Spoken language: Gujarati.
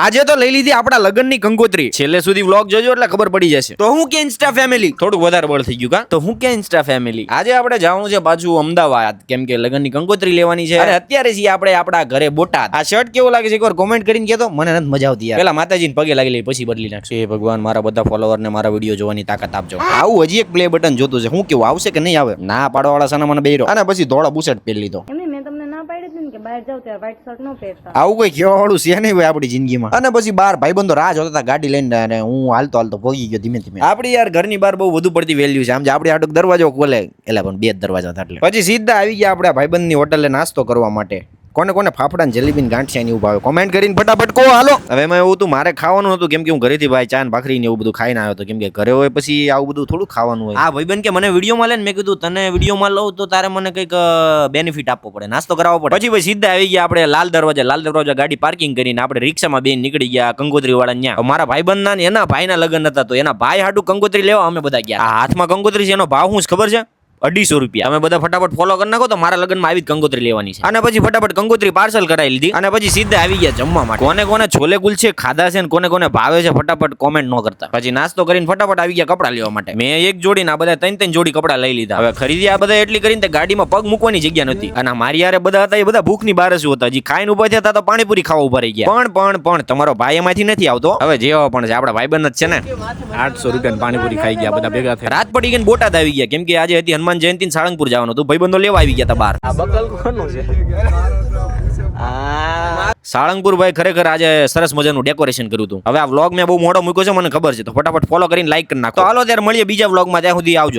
આજે તો લઈ લીધી આપડા લગનની કંકોત્રી. છેલ્લે સુધી વ્લોગ જોજો એટલે ખબર પડી જશે. તો હું કે ઇન્સ્ટા ફેમિલી થોડુંક વધારે બળ થઈ ગયું કા? તો હું કે ઇન્સ્ટા ફેમિલી આજે આપણે જવાનું છે પાછું અમદાવાદ, કેમ કે લગનની કંકોત્રી લેવાની છે. અને અત્યારે છીએ આપણે આપણા ઘરે બોટાદ. આ શર્ટ કેવો લાગે છે એકવાર કોમેન્ટ કરીને કહેતો. મને નથી મજા આવતી યાર. પેલા માતાજીને પગે લાગી લઈ પછી બદલી નાખશે. એ ભગવાન મારા બધા ફોલોવર ને મારા વિડીયો જોવાની તાકાત આપજો. આવું હજી એક પ્લે બટન જોતું છે. હું કેવું આવશે કે નહીં આવે? ના પાડવાવાળા સાના મને બેરો. અને પછી ધોળા બુશર્ટ પહેરી લીધો. મેં તમને ના પાડી હતી ને કે બહાર જાવ ત્યારે વ્હાઈટ શર્ટ ન પહેરતા. આવું કોઈ કહેવા વાળું છે નહીં હોય આપણી જિંદગીમાં. અને પછી બાર ભાઈબંધો રાહ જોતા હતા ગાડી લઈને, અને હું હાલતો હાલતો પહોંચી ગયો ધીમે ધીમે. આપડી યાર ઘરની બહાર બહુ વધુ પડતી વેલ્યુ છે. આમ જે આપડે આટલો દરવાજો ખોલે એટલે પણ 2 દરવાજા હતા એટલે પછી સીધા આવી ગયા આપડા ભાઈબંધની હોટલે નાસ્તો કરવા માટે. કોને કોને ફાફડા ને જલેબી ને ગાંઠિયા ને એવું ભાવે કોમેન્ટ કરીને ફટાફટ કહો. હાલો હવે એમાં એવું હતું મારે ખાવાનું હતું, કેમ કે હું ઘરેથી ભાઈ ચા ને ભાખરી ને એવું બધું ખાઈને આવ્યો હતો, કેમ કે ઘરે હોય પછી આવું બધું થોડું ખાવાનું હોય. આ ભાઈબંધ કે મને વિડીયોમાં લે ને, મેં કીધું તને વિડીયોમાં લઉં તો તારે મને કંઈક બેનિફિટ આપવો પડે, નાસ્તો કરાવવો પડે. પછી ભાઈ સીધા આવી ગયા આપણે લાલ દરવાજા ગાડી પાર્કિંગ કરીને આપણે રિક્ષામાં બેન નીકળી ગયા કંકોત્રી વાળા ન્યા. મારા ભાઈબંધ ના એના ભાઈના લગ્ન હતા, તો એના ભાઈ હાટું કંકોત્રી લેવા અમે બધા ગયા. આ હાથમાં કંકોત્રી છે, એનો ભાવ શું ખબર છે? 250 રૂપિયા. અમે બધા ફટાફટ ફોલો કરી નાખો તો મારા લગ્નમાં આવી જ કંકોત્રી લેવાની છે. અને પછી ફટાફટ કંકોત્રી પાર્સલ કરાવી લીધી અને પછી સીધા આવી ગયા જમવા માટે. કોને કોને છોલે કુલચે ખાધા છે ને કોને કોને ભાવે છે ફટાફટ કોમેન્ટ ન કરતા. પછી નાસ્તો કરીને ફટાફટ આવી ગયા કપડા લેવા માટે. મેં એક જોડી ને આ બધા 3 જોડી કપડા લઈ લીધા. હવે ખરીદી આ બધા એટલી કરીને ગાડીમાં પગ મૂકવાની જગ્યા નથી. અને મારી યારે બધા હતા એ બધા ભૂખની બહાર જ હતા. હજી ખાઈને ઉભા થયા તો પાણીપુરી ખાવા ઉભા રહી ગયા. પણ તમારો ભાઈ એમાંથી નથી આવતો. હવે જેવા પણ છે આપડા ભાઈબંધ જ છે ને. 800 રૂપિયા પાણીપુરી ખાઈ ગયા બધા ભેગા થયા. રાત પડી ગઈ બોટાદ આવી ગયા, કેમ કે આજે હતી હનુમાન જયંતિ સાળંગપુર જવાનું હતું. ભાઈબંધો લેવા આવી ગયા હતા બહાર. આ બકલ કોનું છે? સાળંગપુર ભાઈ ખરેખર આજે સરસ મજાનું ડેકોરેશન કર્યું હતું. હવે આ વ્લોગ મેં બહુ મોટો મૂક્યો છે મને ખબર છે, તો ફટાફટ ફોલો કરીને લાઈક કરી નાખો. તો હાલો ત્યારે મળીએ બીજા વ્લોગમાં, ત્યાં સુધી આવજો.